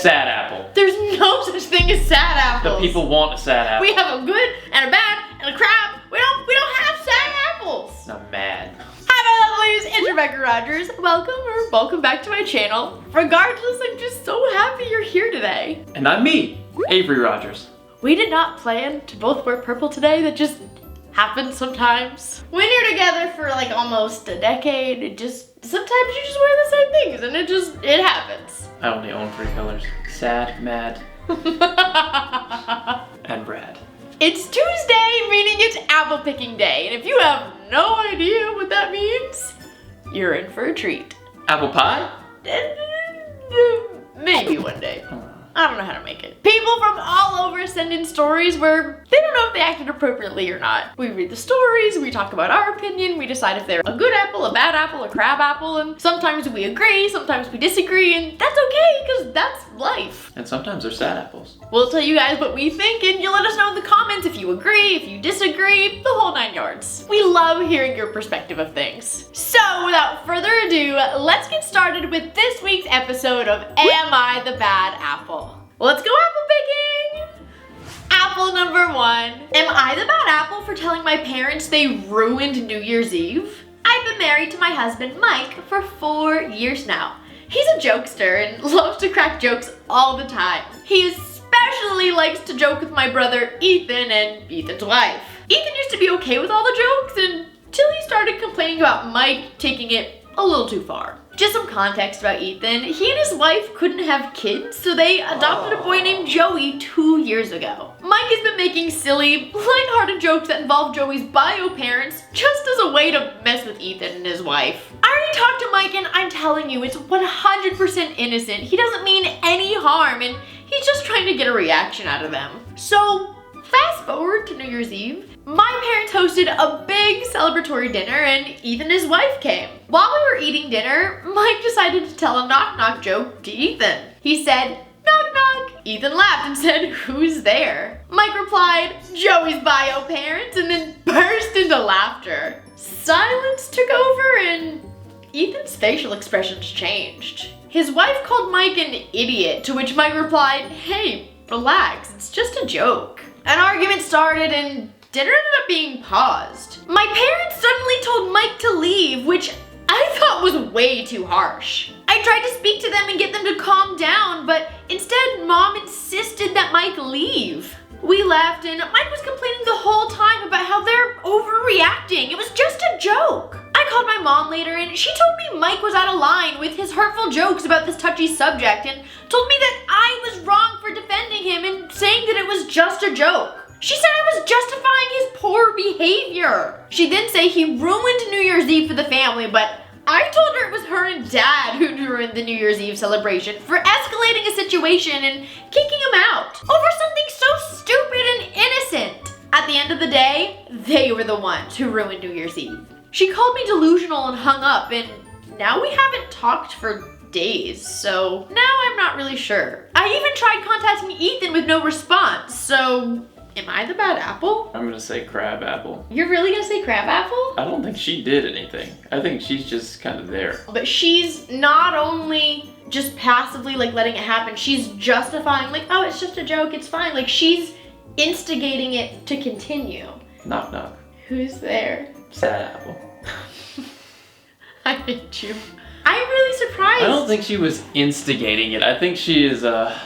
sad apple. There's no such thing as sad apples. The people want a sad apple. We have a good and a bad and a crap. We don't have sad apples. I'm mad. Hi, my lovelies. It's Rebecca Rogers. Welcome back to my channel. Regardless, I'm just so happy you're here today. And I'm me, Avery Rogers. We did not plan to both wear purple today. That just happens sometimes. When you're together for like almost a decade, sometimes you just wear the same things and it happens. I only own 3 colors. Sad, mad, and rad. It's Tuesday, meaning it's apple picking day. And if you have no idea what that means, you're in for a treat. Apple pie? Maybe one day. I don't know how to make it. People from all over send in stories where they don't know if they acted appropriately or not. We read the stories, we talk about our opinion, we decide if they're a good apple, a bad apple, a crab apple, and sometimes we agree, sometimes we disagree, and that's okay, because that's life. And sometimes they're sad apples. We'll tell you guys what we think, and you let us know in the comments if you agree, if you disagree, the whole 9 yards. We love hearing your perspective of things. So without further ado, let's get started with this week's episode of Am I the Bad Apple? Let's go apple picking! Apple number 1. Am I the bad apple for telling my parents they ruined New Year's Eve? I've been married to my husband, Mike, for 4 years now. He's a jokester and loves to crack jokes all the time. He especially likes to joke with my brother, Ethan, and Ethan's wife. Ethan used to be okay with all the jokes until he started complaining about Mike taking it a little too far. Just some context about Ethan. He and his wife couldn't have kids, so they adopted a boy named Joey 2 years ago. Mike has been making silly, lighthearted jokes that involve Joey's bio parents just as a way to mess with Ethan and his wife. I already talked to Mike and I'm telling you, it's 100% innocent. He doesn't mean any harm and he's just trying to get a reaction out of them. So fast forward to New Year's Eve. My parents hosted a big celebratory dinner and Ethan and his wife came. While we were eating dinner, Mike decided to tell a knock-knock joke to Ethan. He said, "Knock knock." Ethan laughed and said, "Who's there?" Mike replied, "Joey's bio parents," and then burst into laughter. Silence took over and Ethan's facial expressions changed. His wife called Mike an idiot, to which Mike replied, "Hey, relax, it's just a joke." An argument started and dinner ended up being paused. My parents suddenly told Mike to leave, which I thought was way too harsh. I tried to speak to them and get them to calm down, but instead Mom insisted that Mike leave. We left and Mike was complaining the whole time about how they're overreacting. It was just a joke. I called my mom later and she told me Mike was out of line with his hurtful jokes about this touchy subject and told me that I was wrong for defending him and saying that it was just a joke. She said I was justifying his poor behavior. She did say he ruined New Year's Eve for the family, but I told her it was her and Dad who ruined the New Year's Eve celebration for escalating a situation and kicking him out over something so stupid and innocent. At the end of the day, they were the ones who ruined New Year's Eve. She called me delusional and hung up, and now we haven't talked for days, so now I'm not really sure. I even tried contacting Ethan with no response, so am I the bad apple? I'm gonna say crab apple. You're really gonna say crab apple? I don't think she did anything. I think she's just kind of there. But she's not only just passively like letting it happen, she's justifying like, oh, it's just a joke, it's fine. Like she's instigating it to continue. Knock knock. Who's there? Sad apple. I hate you. I'm really surprised. I don't think she was instigating it. I think she is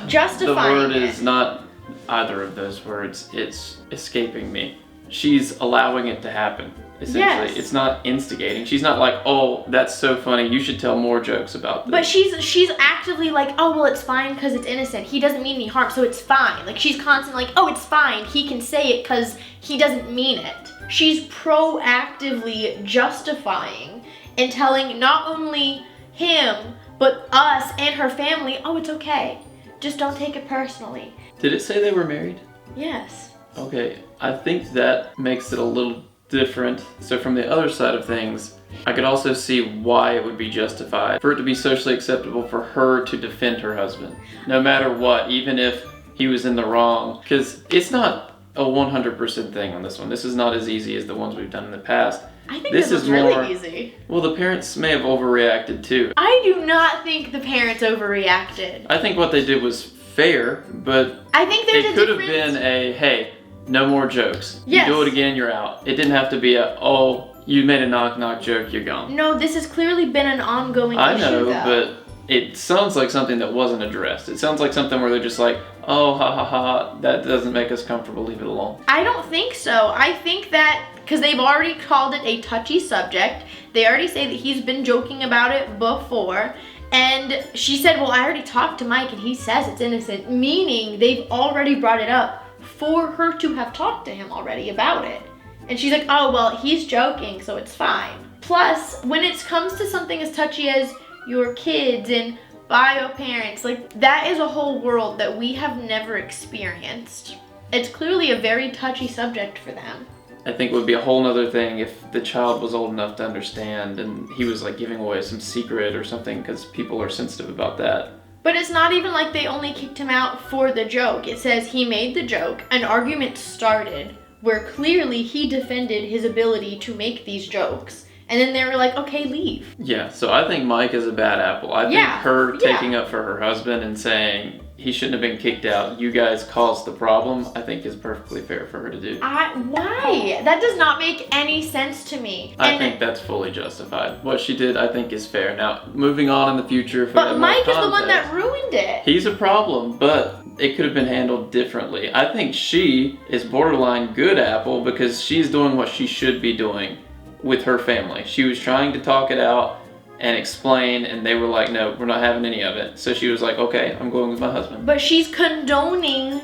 justifying the word is not either of those words. It's escaping me. She's allowing it to happen. Essentially, yes. It's not instigating. She's not like, "Oh, that's so funny. You should tell more jokes about this." But she's actively like, "Oh, well, it's fine because it's innocent. He doesn't mean any harm, so it's fine." Like she's constantly like, "Oh, it's fine. He can say it because he doesn't mean it." She's proactively justifying and telling not only him but us and her family, "Oh, it's okay. Just don't take it personally." Did it say they were married? Yes. Okay, I think that makes it a little different. So from the other side of things, I could also see why it would be justified for it to be socially acceptable for her to defend her husband, no matter what, even if he was in the wrong. Because it's not a 100% thing on this one. This is not as easy as the ones we've done in the past. I think this is really easy. Well, the parents may have overreacted too. I do not think the parents overreacted. I think what they did was fair, but I think there's it could have been a, hey, no more jokes. Yes. You do it again, you're out. It didn't have to be a, oh, you made a knock-knock joke, you're gone. No, this has clearly been an ongoing issue, I know, though. but it sounds like something that wasn't addressed. It sounds like something where they're just like, oh, ha ha ha, that doesn't make us comfortable, leave it alone. I don't think so. I think that, because they've already called it a touchy subject, they already say that he's been joking about it before, and she said, well, I already talked to Mike and he says it's innocent, meaning they've already brought it up for her to have talked to him already about it. And she's like, oh, well, he's joking, so it's fine. Plus, when it comes to something as touchy as your kids and bio parents, like, that is a whole world that we have never experienced. It's clearly a very touchy subject for them. I think it would be a whole nother thing if the child was old enough to understand and he was like giving away some secret or something, because people are sensitive about that. But it's not even like they only kicked him out for the joke. It says he made the joke, an argument started where clearly he defended his ability to make these jokes. And then they were like, okay, leave. Yeah, so I think Mike is a bad apple. I think her taking up for her husband and saying he shouldn't have been kicked out, you guys caused the problem, I think is perfectly fair for her to do. Why? That does not make any sense to me. I think that's fully justified. What she did, I think, is fair. Now, moving on in the future, if we But have Mike more is the one context, that ruined it. he's a problem, but it could have been handled differently. I think she is borderline good apple because she's doing what she should be doing with her family. She was trying to talk it out and explain, and they were like, no, we're not having any of it. So she was like, okay, I'm going with my husband. But she's condoning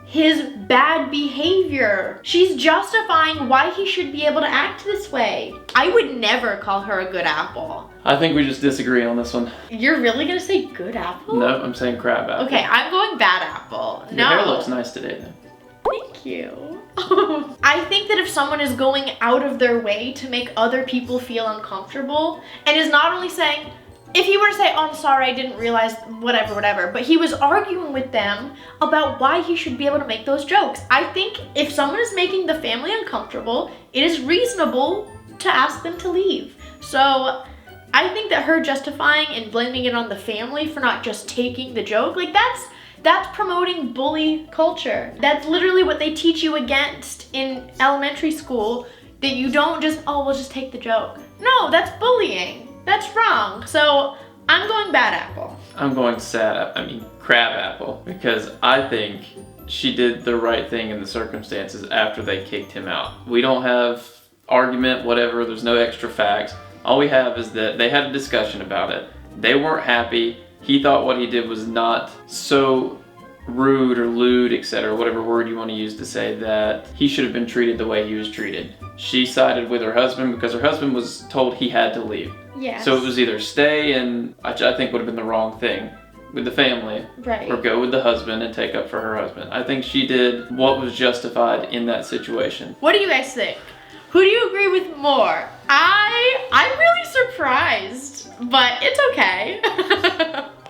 his bad behavior. She's justifying why he should be able to act this way. I would never call her a good apple. I think we just disagree on this one. You're really gonna say good apple? No, I'm saying crab apple. Okay, I'm going bad apple. Your hair looks nice today, though. Thank you. I think that if someone is going out of their way to make other people feel uncomfortable and is not only saying, if he were to say, oh, I'm sorry, I didn't realize, whatever, but he was arguing with them about why he should be able to make those jokes. I think if someone is making the family uncomfortable, it is reasonable to ask them to leave. So I think that her justifying and blaming it on the family for not just taking the joke, like that's promoting bully culture. That's literally what they teach you against in elementary school, that you don't just, oh, we'll just take the joke. No, that's bullying. That's wrong. So I'm going bad apple. I'm going crab apple, because I think she did the right thing in the circumstances after they kicked him out. We don't have argument, whatever, there's no extra facts. All we have is that they had a discussion about it. They weren't happy. He thought what he did was not so rude or lewd, etc., whatever word you want to use to say that he should have been treated the way he was treated. She sided with her husband because her husband was told he had to leave. Yes. So it was either stay, and which I think would have been the wrong thing, with the family, right, or go with the husband and take up for her husband. I think she did what was justified in that situation. What do you guys think? Who do you agree with more? I'm really surprised, but it's okay.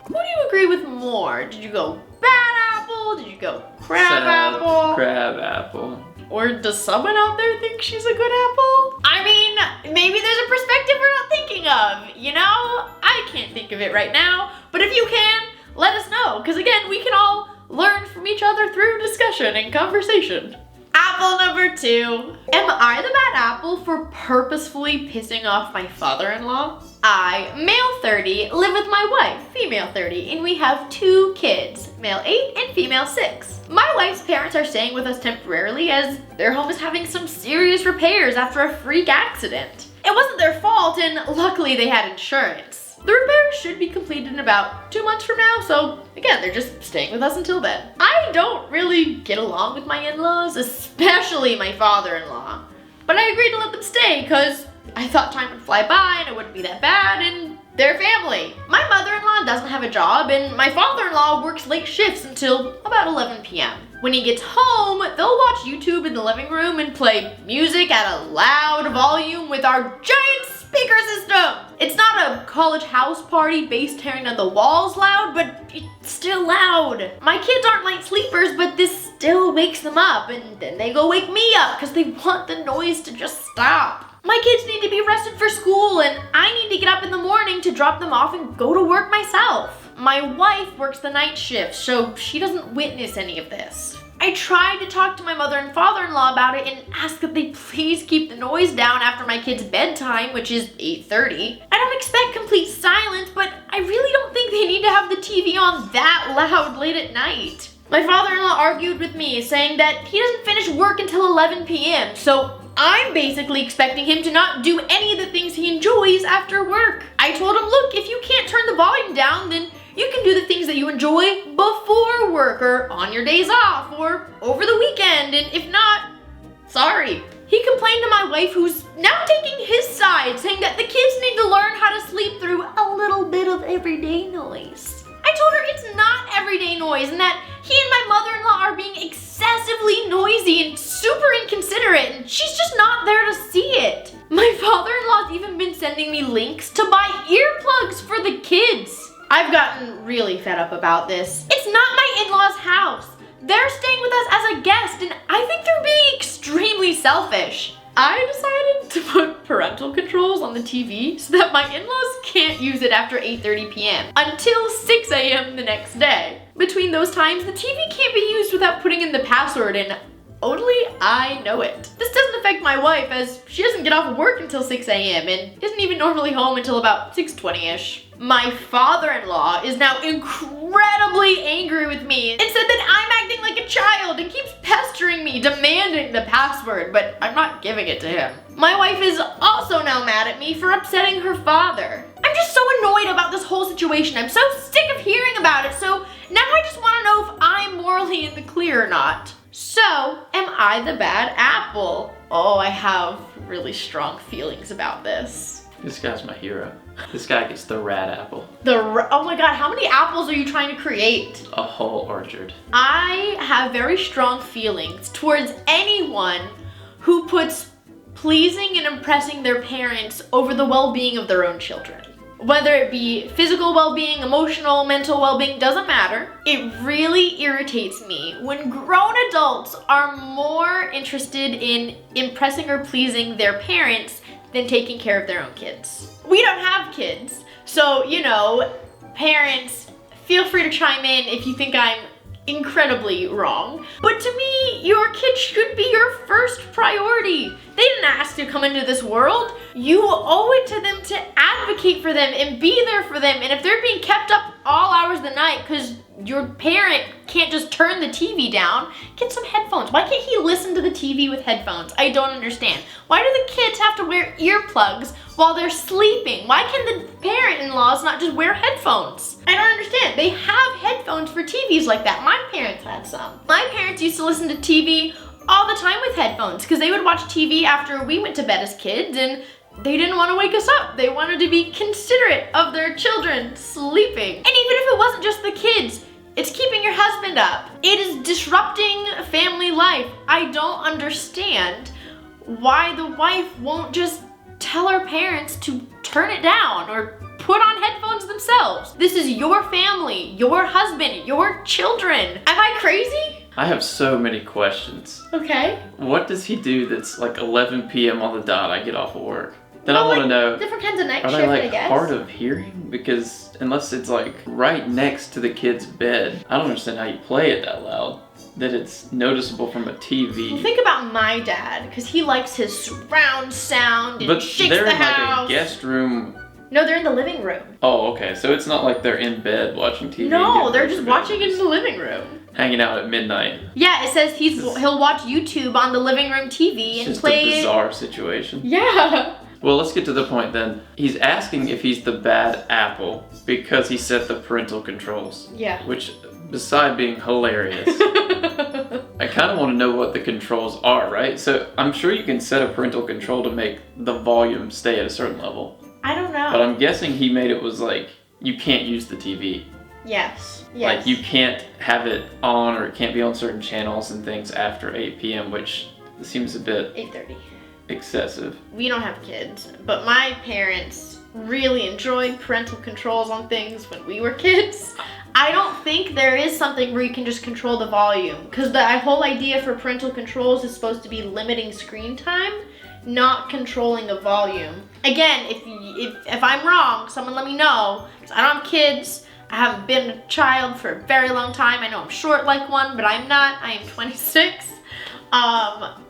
Who do you agree with more? Did you go bad apple? Did you go crab apple? Crab apple. Or does someone out there think she's a good apple? I mean, maybe there's a perspective we're not thinking of, you know? I can't think of it right now, but if you can, let us know, because again, we can all learn from each other through discussion and conversation. Apple number 2. Am I the bad apple for purposefully pissing off my father-in-law? I, male 30, live with my wife, female 30, and we have 2 kids, male 8 and female 6. My wife's parents are staying with us temporarily as their home is having some serious repairs after a freak accident. It wasn't their fault, and luckily they had insurance. The repairs should be completed in about 2 months from now, so again, they're just staying with us until then. I don't really get along with my in-laws, especially my father-in-law. But I agreed to let them stay because I thought time would fly by and it wouldn't be that bad, and they're family. My mother-in-law doesn't have a job, and my father-in-law works late shifts until about 11 p.m. When he gets home, they'll watch YouTube in the living room and play music at a loud volume with our giant speaker system. It's not a college house party bass tearing down the walls loud, but it's still loud. My kids aren't light sleepers, but this still wakes them up, and then they go wake me up because they want the noise to just stop. My kids need to be rested for school, and I need to get up in the morning to drop them off and go to work myself. My wife works the night shift, so she doesn't witness any of this. I tried to talk to my mother and father-in-law about it and ask that they please keep the noise down after my kids' bedtime, which is 8:30. I don't expect complete silence, but I really don't think they need to have the TV on that loud late at night. My father-in-law argued with me, saying that he doesn't finish work until 11 p.m., so I'm basically expecting him to not do any of the things he enjoys after work. I told him, look, if you can't turn the volume down, then you can do the things that you enjoy before work or on your days off or over the weekend, and if not, sorry. He complained to my wife, who's now taking his side, saying that the kids need to learn how to sleep through a little bit of everyday noise. I told her it's not everyday noise and that he and my mother-in-law are being excessively noisy and super inconsiderate, and she's just not there to see it. My father-in-law's even been sending me links to buy earplugs for the kids. I've gotten really fed up about this. It's not my in-laws' house. They're staying with us as a guest, and I think they're being extremely selfish. I decided to put parental controls on the TV so that my in-laws can't use it after 8:30 p.m. until 6 a.m. the next day. Between those times, the TV can't be used without putting in the password, and only I know it. This doesn't affect my wife, as she doesn't get off of work until 6 a.m. and isn't even normally home until about 6:20ish. My father-in-law is now incredibly angry with me and said that I'm acting like a child and keeps pestering me, demanding the password, but I'm not giving it to him. My wife is also now mad at me for upsetting her father. I'm just so annoyed about this whole situation. I'm so sick of hearing about it, so now I just want to know if I'm morally in the clear or not. So, am I the bad apple? Oh, I have really strong feelings about this. This guy's my hero. This guy gets the rat apple. Oh my god, how many apples are you trying to create? A whole orchard. I have very strong feelings towards anyone who puts pleasing and impressing their parents over the well-being of their own children. Whether it be physical well-being, emotional, mental well-being, doesn't matter. It really irritates me when grown adults are more interested in impressing or pleasing their parents than taking care of their own kids. We don't have kids, so, you know, parents, feel free to chime in if you think I'm incredibly wrong. But to me, your kids should be your first priority. They didn't ask to come into this world. You owe it to them to advocate for them and be there for them. And if they're being kept up all hours of the night because your parent can't just turn the TV down, get some headphones. Why can't he listen to the TV with headphones? I don't understand. Why do the kids have to wear earplugs while they're sleeping? Why can the parent-in-laws not just wear headphones? I don't understand. They have headphones for TVs like that. My parents had some. My parents used to listen to TV all the time with headphones because they would watch TV after we went to bed as kids, and they didn't want to wake us up. They wanted to be considerate of their children sleeping. And even if it wasn't just the kids, it's keeping your husband up. It is disrupting family life. I don't understand why the wife won't just tell her parents to turn it down or put on headphones themselves. This is your family, your husband, your children. Am I crazy? I have so many questions. Okay. What does he do that's like 11 p.m. on the dot I get off of work? Then I want to know, different kinds of night are shift, they like I guess. hard of hearing? Because unless it's like right next to the kid's bed, I don't understand how you play it that loud, that it's noticeable from a TV. Well, think about my dad, because he likes his surround sound and shakes the house. But they're in like a guest room. No, they're in the living room. Oh, okay. So it's not like they're in bed watching TV. No, they're just watching it in the living room. Hanging out at midnight. Yeah, it says he'll watch YouTube on the living room TV and just play a bizarre situation. Yeah. Well, let's get to the point then. He's asking if he's the bad apple because he set the parental controls. Yeah. Which, beside being hilarious, I kind of want to know what the controls are, right? So I'm sure you can set a parental control to make the volume stay at a certain level. I don't know. But I'm guessing he made it was like, you can't use the TV. Yes. Like you can't have it on, or it can't be on certain channels and things after 8 p.m., which seems a bit 8:30. excessive. We don't have kids, but my parents really enjoyed parental controls on things when we were kids. I don't think there is something where you can just control the volume, because the whole idea for parental controls is supposed to be limiting screen time, not controlling the volume. Again, if I'm wrong, someone let me know, because I don't have kids. I haven't been a child for a very long time. I know I'm short like one, but I'm not. I am 26.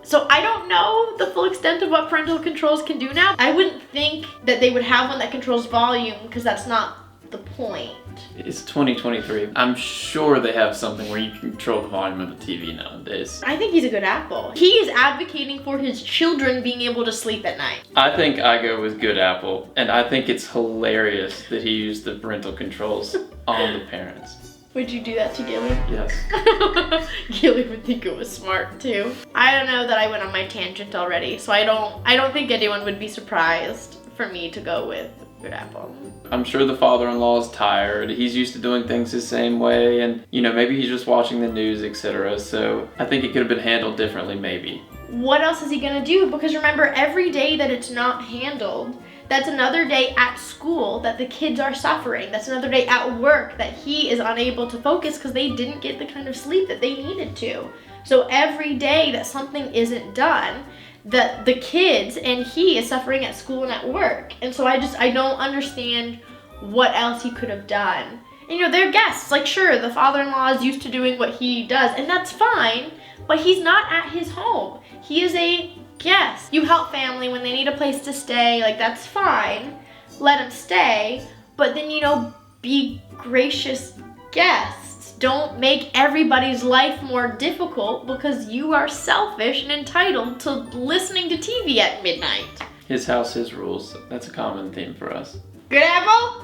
So I don't know the full extent of what parental controls can do now. I wouldn't think that they would have one that controls volume, because that's not the point. It's 2023. I'm sure they have something where you can control the volume of the TV nowadays. I think he's a good apple. He is advocating for his children being able to sleep at night. I think I go with good apple, and I think it's hilarious that he used the parental controls on the parents. Would you do that to Gilly? Yes. Gilly would think it was smart too. I don't know that I went on my tangent already, so I don't think anyone would be surprised for me to go with good apple. I'm sure the father-in-law is tired. He's used to doing things his same way, and maybe he's just watching the news, etc. So I think it could have been handled differently, maybe. What else is he gonna do? Because remember, every day that it's not handled, that's another day at school that the kids are suffering. That's another day at work that he is unable to focus because they didn't get the kind of sleep that they needed to. So every day that something isn't done, the kids and he is suffering at school and at work. And so I don't understand what else he could have done. And they're guests. Like, sure, the father-in-law is used to doing what he does, and that's fine, but he's not at his home. He is a guest. You help family when they need a place to stay, like, that's fine. Let them stay, but then, be gracious guests. Don't make everybody's life more difficult because you are selfish and entitled to listening to TV at midnight. His house, his rules. That's a common theme for us. Good apple?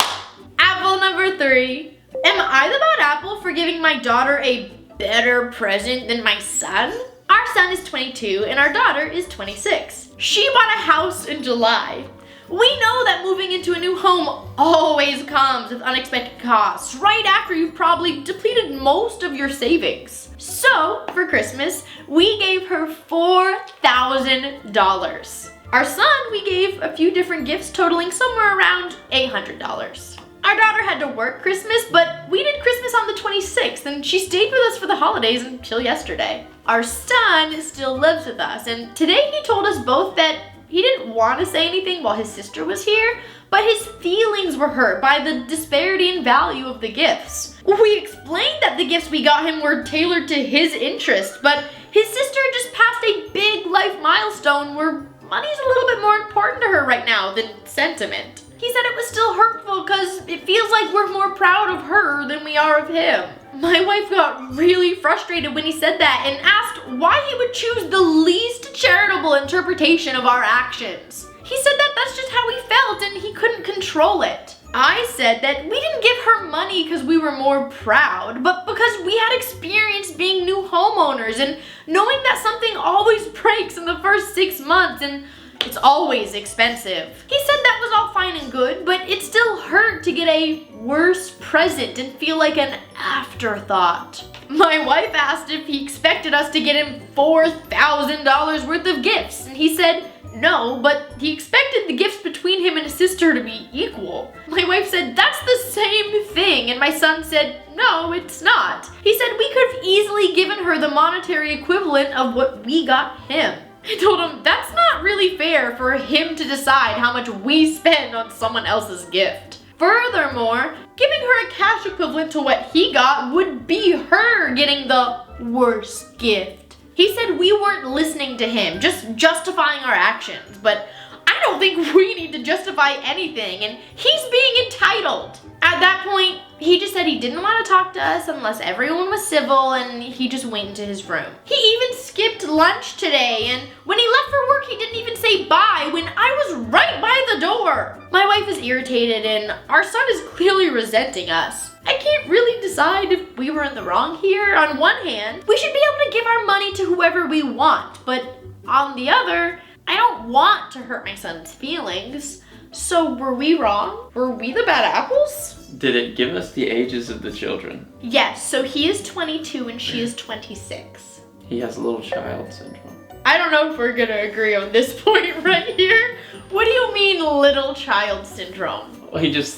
Apple number 3. Am I the bad apple for giving my daughter a better present than my son? Our son is 22 and our daughter is 26. She bought a house in July. We know that moving into a new home always comes with unexpected costs, right after you've probably depleted most of your savings. So, for Christmas, we gave her $4,000. Our son, we gave a few different gifts totaling somewhere around $800. Our daughter had to work Christmas, but we did Christmas on the 26th, and she stayed with us for the holidays until yesterday. Our son still lives with us, and today he told us both that he didn't want to say anything while his sister was here, but his feelings were hurt by the disparity in value of the gifts. We explained that the gifts we got him were tailored to his interest, but his sister just passed a big life milestone where money's a little bit more important to her right now than sentiment. He said it was still hurtful because it feels like we're more proud of her than we are of him. My wife got really frustrated when he said that and asked why he would choose the least charitable interpretation of our actions. He said that that's just how he felt and he couldn't control it. I said that we didn't give her money because we were more proud, but because we had experience being new homeowners and knowing that something always breaks in the first 6 months and it's always expensive. He said that was all fine and good, but it still hurt to get a worse present and feel like an afterthought. My wife asked if he expected us to get him $4,000 worth of gifts, and he said no, but he expected the gifts between him and his sister to be equal. My wife said that's the same thing, and my son said no, it's not. He said we could have easily given her the monetary equivalent of what we got him. I told him that's not really fair for him to decide how much we spend on someone else's gift. Furthermore, giving her a cash equivalent to what he got would be her getting the worst gift. He said we weren't listening to him, just justifying our actions, but I don't think we need to justify anything, and he's being entitled. At that point, he just said he didn't want to talk to us unless everyone was civil, and he just went into his room. He even skipped lunch today, and when he left for work, he didn't even say bye when I was right by the door. My wife is irritated, and our son is clearly resenting us. I can't really decide if we were in the wrong here. On one hand, we should be able to give our money to whoever we want, but on the other, I don't want to hurt my son's feelings. So were we wrong? Were we the bad apples? Did it give us the ages of the children? Yes, so he is 22 and she is 26. He has little child syndrome. I don't know if we're gonna agree on this point right here. What do you mean little child syndrome? Well, he just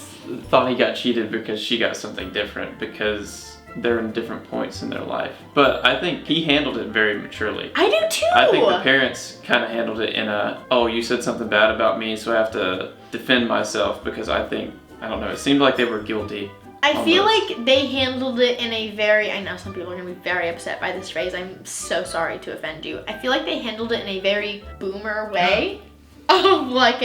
thought he got cheated because she got something different because they're in different points in their life. But I think he handled it very maturely. I do too. I think the parents kind of handled it in a, oh, you said something bad about me, so I have to defend myself because I don't know, it seemed like they were guilty. I feel like they handled it in a very, I know some people are going to be very upset by this phrase. I'm so sorry to offend you. I feel like they handled it in a very boomer way of like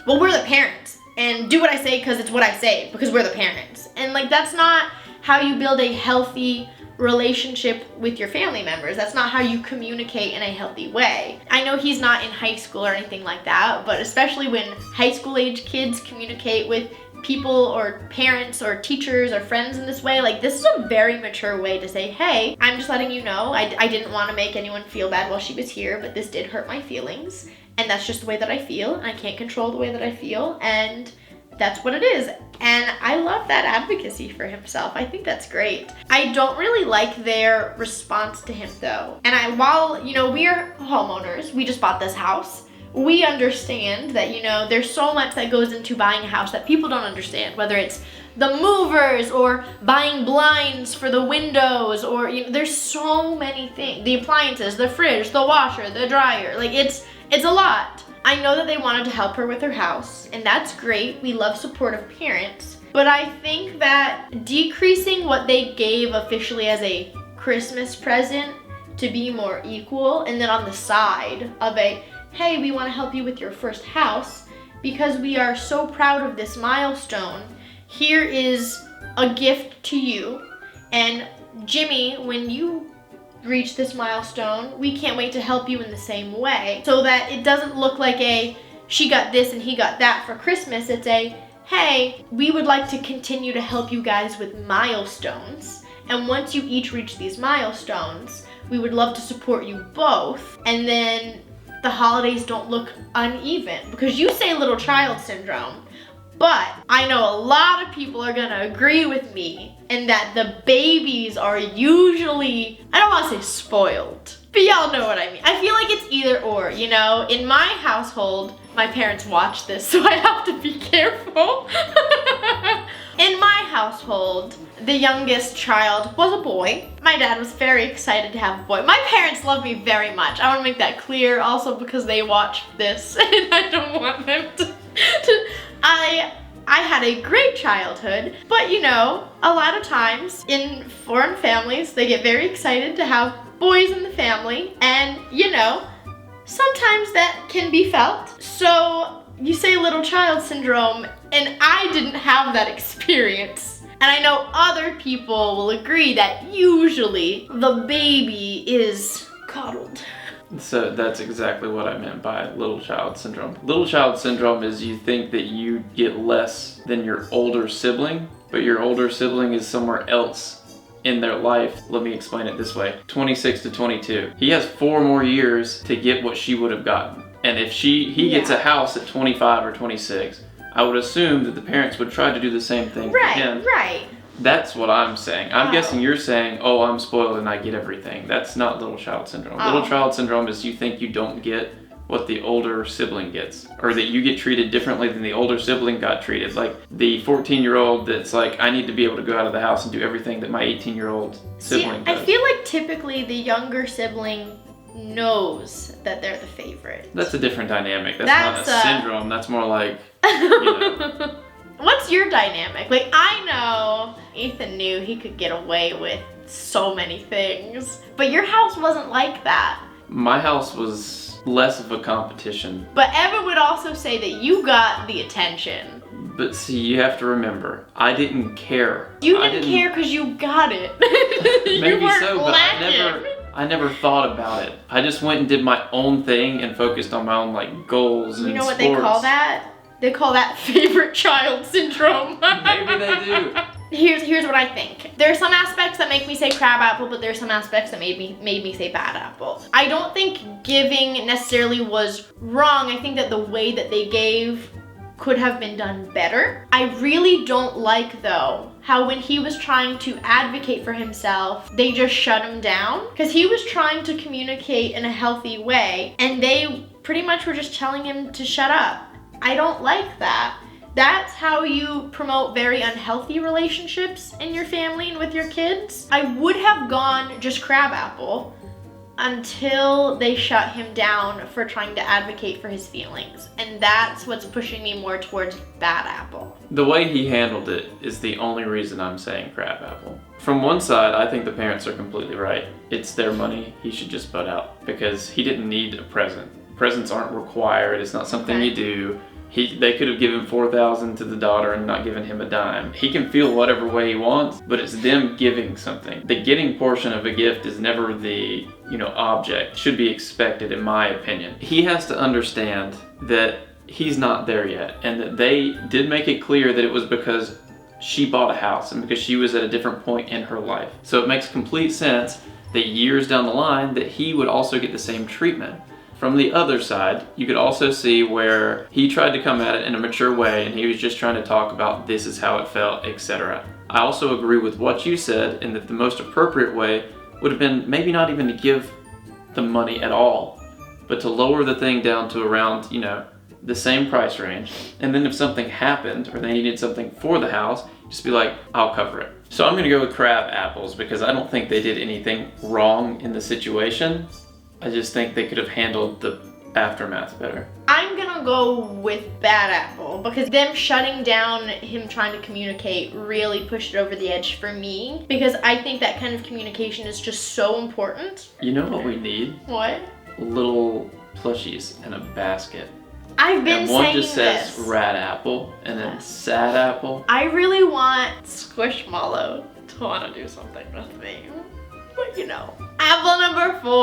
well, we're the parents and do what I say because it's what I say because we're the parents. And like, that's not how you build a healthy relationship with your family members. That's not how you communicate in a healthy way. I know he's not in high school or anything like that, but especially when high school age kids communicate with people or parents or teachers or friends in this way, like this is a very mature way to say, hey, I'm just letting you know I didn't want to make anyone feel bad while she was here, but this did hurt my feelings, and that's just the way that I feel, and I can't control the way that I feel, and that's what it is. And I love that advocacy for himself. I think that's great. I don't really like their response to him though. And while, you know, we are homeowners, we just bought this house, we understand that, you know, there's so much that goes into buying a house that people don't understand, whether it's the movers or buying blinds for the windows, or, you know, there's so many things. The appliances, the fridge, the washer, the dryer, like it's a lot. I know that they wanted to help her with her house, and that's great. We love supportive parents, but I think that decreasing what they gave officially as a Christmas present to be more equal, and then on the side of hey, we want to help you with your first house because we are so proud of this milestone. Here is a gift to you. And Jimmy, when you reach this milestone, we can't wait to help you in the same way, so that it doesn't look like she got this and he got that for Christmas. It's hey, we would like to continue to help you guys with milestones. And once you each reach these milestones, we would love to support you both. And then the holidays don't look uneven, because you say little child syndrome, but I know a lot of people are gonna agree with me in that the babies are usually, I don't wanna say spoiled, but y'all know what I mean. I feel like it's either or, you know? In my household, my parents watch this, so I have to be careful. In my household, the youngest child was a boy. My dad was very excited to have a boy. My parents love me very much. I want to make that clear, also because they watch this and I don't want them to I had a great childhood, but you know, a lot of times in foreign families, they get very excited to have boys in the family, and you know, sometimes that can be felt. So you say little child syndrome, and I didn't have that experience. And I know other people will agree that usually the baby is coddled. So that's exactly what I meant by little child syndrome. Little child syndrome is you think that you get less than your older sibling, but your older sibling is somewhere else in their life. Let me explain it this way. 26 to 22. He has 4 more years to get what she would have gotten. And if he gets a house at 25 or 26, I would assume that the parents would try to do the same thing for him. Right. That's what I'm saying. I'm guessing you're saying, oh, I'm spoiled and I get everything. That's not little child syndrome. Little child syndrome is you think you don't get what the older sibling gets, or that you get treated differently than the older sibling got treated. Like the 14-year-old that's like, I need to be able to go out of the house and do everything that my 18-year-old sibling does. I feel like typically the younger sibling knows that they're the favorite. That's a different dynamic. That's not a syndrome. That's more like, you know. What's your dynamic? Like, I know Ethan knew he could get away with so many things, but your house wasn't like that. My house was less of a competition. But Evan would also say that you got the attention. But see, you have to remember, I didn't care. You didn't care because you got it. Maybe so, but I never thought about it. I just went and did my own thing and focused on my own like goals and sports. You know what they call that? They call that favorite child syndrome. Maybe they do. Here's what I think. There are some aspects that make me say crab apple, but there are some aspects that made me say bad apple. I don't think giving necessarily was wrong. I think that the way that they gave could have been done better. I really don't like, though, how when he was trying to advocate for himself, they just shut him down because he was trying to communicate in a healthy way and they pretty much were just telling him to shut up. I don't like that. That's how you promote very unhealthy relationships in your family and with your kids. I would have gone just crabapple until they shut him down for trying to advocate for his feelings. And that's what's pushing me more towards bad apple. The way he handled it is the only reason I'm saying crabapple. From one side, I think the parents are completely right. It's their money, he should just butt out because he didn't need a present. Presents aren't required, it's not something you do. They could have given $4,000 to the daughter and not given him a dime. He can feel whatever way he wants, but it's them giving something. The getting portion of a gift is never the, object. It should be expected, in my opinion. He has to understand that he's not there yet, and that they did make it clear that it was because she bought a house and because she was at a different point in her life. So it makes complete sense that years down the line that he would also get the same treatment. From the other side, you could also see where he tried to come at it in a mature way and he was just trying to talk about this is how it felt, etc. I also agree with what you said in that the most appropriate way would have been maybe not even to give the money at all, but to lower the thing down to around, the same price range. And then if something happened or they needed something for the house, just be like, I'll cover it. So I'm gonna go with crab apples because I don't think they did anything wrong in the situation. I just think they could have handled the aftermath better. I'm gonna go with bad apple because them shutting down him trying to communicate really pushed it over the edge for me because I think that kind of communication is just so important. You know what we need? What? Little plushies in a basket. I've been saying this. And one just says rat apple and then sad apple. I really want Squishmallow to want to do something with me. But Apple number 4.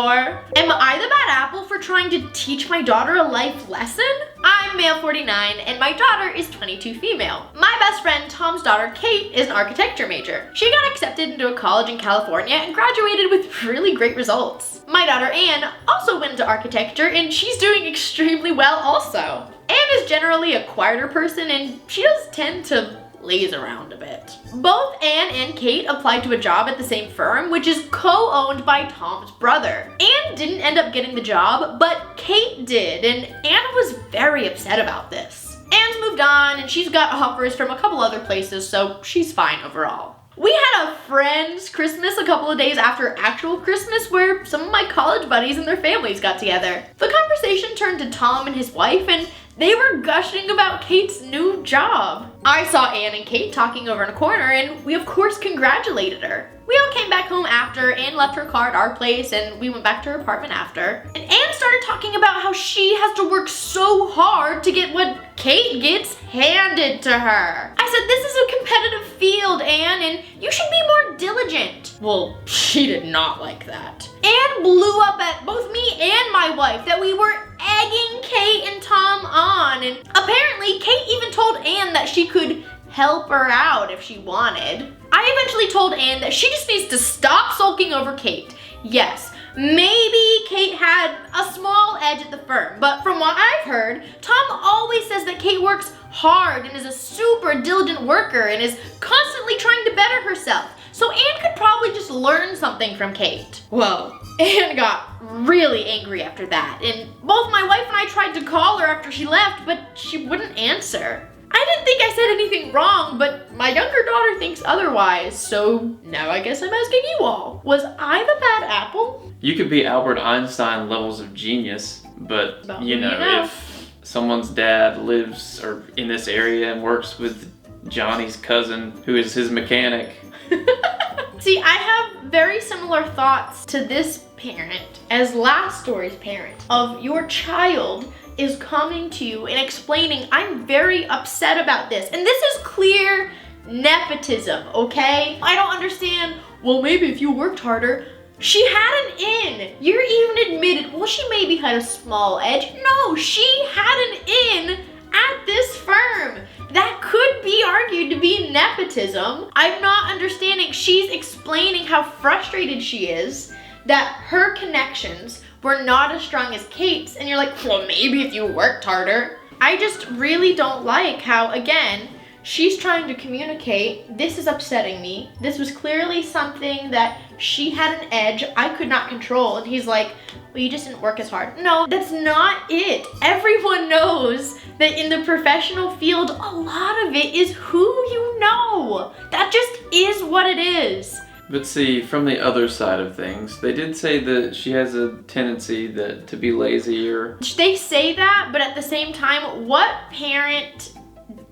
Am I the bad apple for trying to teach my daughter a life lesson? I'm male 49 and my daughter is 22 female. My best friend Tom's daughter Kate is an architecture major. She got accepted into a college in California and graduated with really great results. My daughter Anne also went into architecture and she's doing extremely well also. Anne is generally a quieter person and she does tend to laze around a bit. Both Anne and Kate applied to a job at the same firm, which is co-owned by Tom's brother. Anne didn't end up getting the job, but Kate did, and Anne was very upset about this. Anne's moved on, and she's got offers from a couple other places, so she's fine overall. We had a friend's Christmas a couple of days after actual Christmas where some of my college buddies and their families got together. The conversation turned to Tom and his wife, and they were gushing about Kate's new job. I saw Anne and Kate talking over in a corner and we of course congratulated her. We all came back home after. Anne left her car at our place and we went back to her apartment after. And Anne started talking about how she has to work so hard to get what Kate gets handed to her. I said, this is a competitive field, Anne, and you should be more diligent. Well, she did not like that. Anne blew up at both me and my wife that we were egging Kate and Tom on, and apparently Kate even told Anne that she could help her out if she wanted. I eventually told Anne that she just needs to stop sulking over Kate. Yes, maybe Kate had a small edge at the firm, but from what I've heard, Tom always says that Kate works hard and is a super diligent worker and is constantly trying to better herself. So Anne could probably just learn something from Kate. Whoa. Anne got really angry after that, and both my wife and I tried to call her after she left, but she wouldn't answer. I didn't think I said anything wrong, but my younger daughter thinks otherwise, so now I guess I'm asking you all. Was I the bad apple? You could be Albert Einstein levels of genius, but if someone's dad lives or in this area and works with Johnny's cousin, who is his mechanic. See, I have very similar thoughts to this parent as last story's parent of your child is coming to you and explaining, I'm very upset about this. And this is clear nepotism, okay? I don't understand, well, maybe if you worked harder. She had an in. You're even admitted, well, she maybe had a small edge. No, she had an in at this firm. That could be argued to be nepotism. I'm not understanding. She's explaining how frustrated she is that her connections were not as strong as Kate's, and you're like, well, maybe if you worked harder. I just really don't like how, again, she's trying to communicate, this is upsetting me. This was clearly something that she had an edge I could not control. And he's like, well, you just didn't work as hard. No, that's not it. Everyone knows that in the professional field, a lot of it is who you know. That just is what it is. But see, from the other side of things, they did say that she has a tendency to be lazy or... They say that, but at the same time, what parent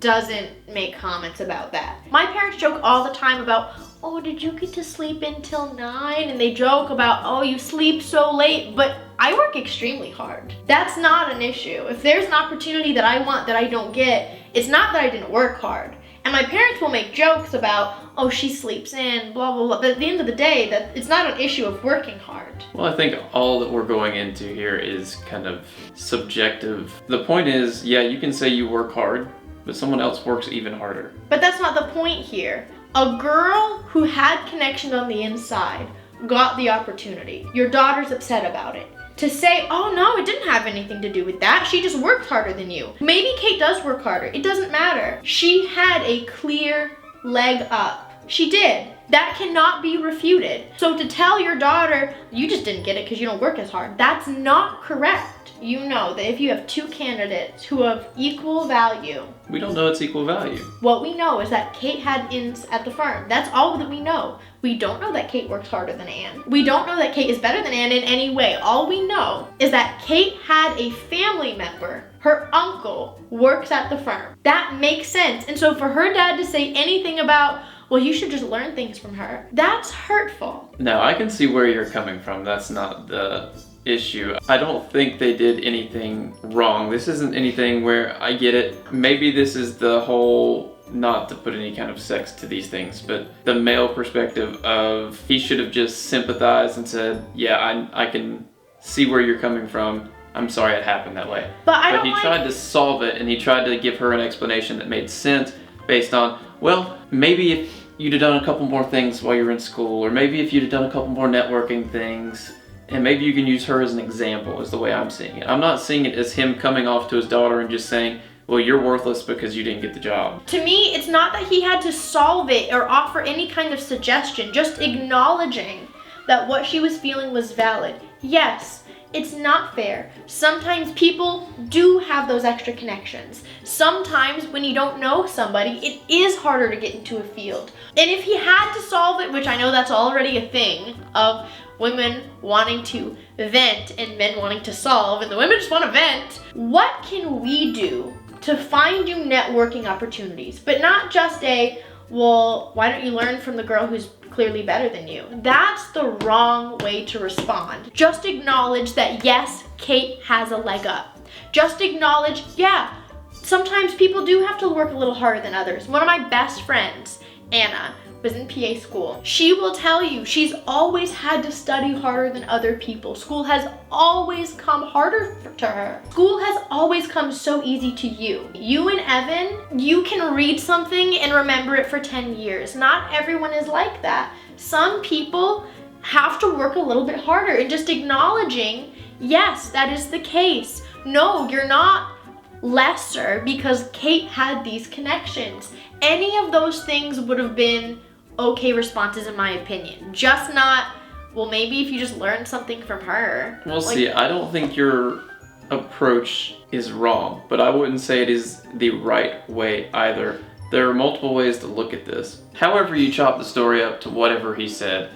doesn't make comments about that? My parents joke all the time about, oh, did you get to sleep until 9? And they joke about, oh, you sleep so late, but I work extremely hard. That's not an issue. If there's an opportunity that I want that I don't get, it's not that I didn't work hard. And my parents will make jokes about, oh, she sleeps in, blah, blah, blah. But at the end of the day, that it's not an issue of working hard. Well, I think all that we're going into here is kind of subjective. The point is, yeah, you can say you work hard, but someone else works even harder. But that's not the point here. A girl who had connection on the inside got the opportunity. Your daughter's upset about it. To say, oh no, it didn't have anything to do with that. She just worked harder than you. Maybe Kate does work harder. It doesn't matter. She had a clear leg up. She did. That cannot be refuted. So to tell your daughter, you just didn't get it because you don't work as hard, that's not correct. You know that if you have two candidates who have equal value. We don't know it's equal value. What we know is that Kate had ins at the firm. That's all that we know. We don't know that Kate works harder than Anne. We don't know that Kate is better than Anne in any way. All we know is that Kate had a family member. Her uncle works at the firm. That makes sense. And so for her dad to say anything about, well, you should just learn things from her, that's hurtful. Now, I can see where you're coming from. That's not the issue. I don't think they did anything wrong. This isn't anything where I get it. Maybe this is the whole, not to put any kind of sex to these things, but the male perspective of he should have just sympathized and said, yeah, I can see where you're coming from. I'm sorry it happened that way. But he tried to solve it, and he tried to give her an explanation that made sense based on, well, maybe if you'd have done a couple more things while you were in school, or maybe if you'd have done a couple more networking things, and maybe you can use her as an example, is the way I'm seeing it. I'm not seeing it as him coming off to his daughter and just saying, well, you're worthless because you didn't get the job. To me, it's not that he had to solve it or offer any kind of suggestion, just acknowledging that what she was feeling was valid. Yes, it's not fair. Sometimes people do have those extra connections. Sometimes when you don't know somebody, it is harder to get into a field. And if he had to solve it, which I know that's already a thing of women wanting to vent and men wanting to solve, and the women just want to vent, what can we do to find you networking opportunities? But not just a, well, why don't you learn from the girl who's clearly better than you? That's the wrong way to respond. Just acknowledge that, yes, Kate has a leg up. Just acknowledge, yeah, sometimes people do have to work a little harder than others. One of my best friends, Anna, was in PA school. She will tell you she's always had to study harder than other people. School has always come harder to her. School has always come so easy to you. You and Evan, you can read something and remember it for 10 years. Not everyone is like that. Some people have to work a little bit harder, and just acknowledging, yes, that is the case. No, you're not lesser because Kate had these connections. Any of those things would have been okay responses in my opinion. Just not, well, maybe if you just learned something from her. Well, see, I don't think your approach is wrong, but I wouldn't say it is the right way either. There are multiple ways to look at this. However you chop the story up to whatever he said,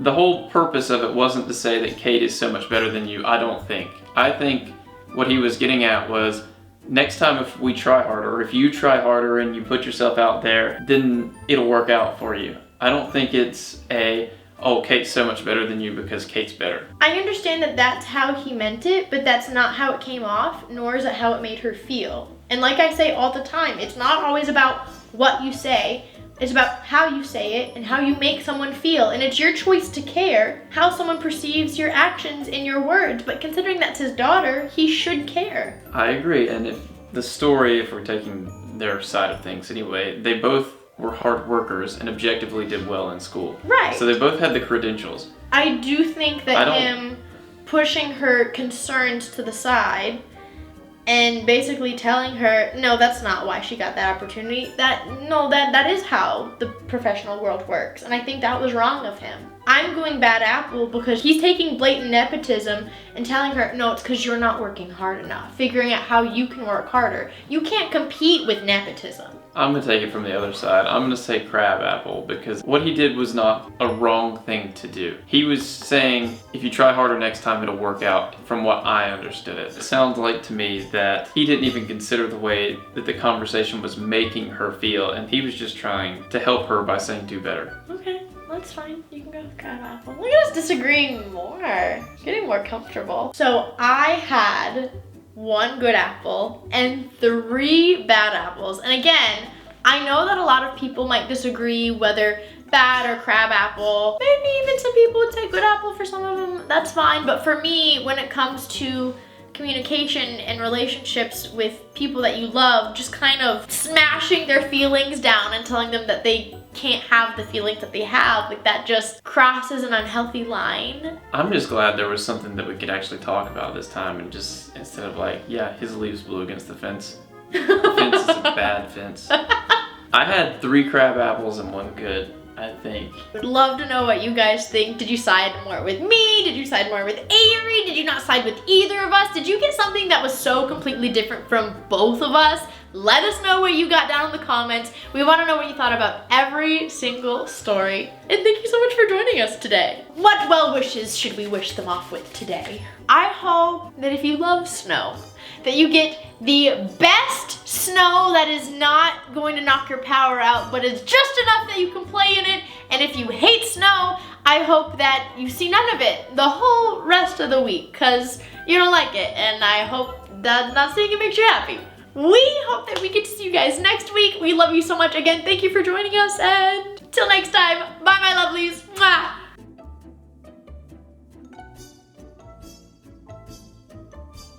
the whole purpose of it wasn't to say that Kate is so much better than you, I don't think. I think what he was getting at was, next time if we try harder, or if you try harder and you put yourself out there, then it'll work out for you. I don't think it's oh, Kate's so much better than you because Kate's better. I understand that that's how he meant it, but that's not how it came off, nor is it how it made her feel. And like I say all the time, it's not always about what you say, it's about how you say it and how you make someone feel. And it's your choice to care how someone perceives your actions and your words. But considering that's his daughter, he should care. I agree. And if the story, if we're taking their side of things anyway, they both were hard workers and objectively did well in school. Right. So they both had the credentials. I do think that him pushing her concerns to the side and basically telling her, no, that's not why she got that opportunity. That is how the professional world works. And I think that was wrong of him. I'm going bad apple because he's taking blatant nepotism and telling her, no, it's because you're not working hard enough, figuring out how you can work harder. You can't compete with nepotism. I'm gonna take it from the other side. I'm gonna say crab apple because what he did was not a wrong thing to do. He was saying, if you try harder next time, it'll work out, from what I understood it. It sounds like to me that he didn't even consider the way that the conversation was making her feel, and he was just trying to help her by saying do better. Okay, that's fine. You can go with crab apple. Look at us disagreeing more. Getting more comfortable. So I had 1 good apple and 3 bad apples. And again, I know that a lot of people might disagree whether bad or crab apple. Maybe even some people would say good apple for some of them. That's fine. But for me, when it comes to communication and relationships with people that you love, just kind of smashing their feelings down and telling them that they can't have the feelings that they have, like that just crosses an unhealthy line. I'm just glad there was something that we could actually talk about this time, and just instead of like, yeah, his leaves blew against the fence. The fence is a bad fence. I had 3 crab apples and 1 good, I think. Would love to know what you guys think. Did you side more with me? Did you side more with Avery? Did you not side with either of us? Did you get something that was so completely different from both of us? Let us know what you got down in the comments. We want to know what you thought about every single story. And thank you so much for joining us today. What well wishes should we wish them off with today? I hope that if you love snow, that you get the best snow that is not going to knock your power out, but is just enough that you can play in it. And if you hate snow, I hope that you see none of it the whole rest of the week, because you don't like it. And I hope that not seeing it makes you happy. We hope that we get to see you guys next week. We love you so much. Again, thank you for joining us, and till next time, bye my lovelies. Mwah.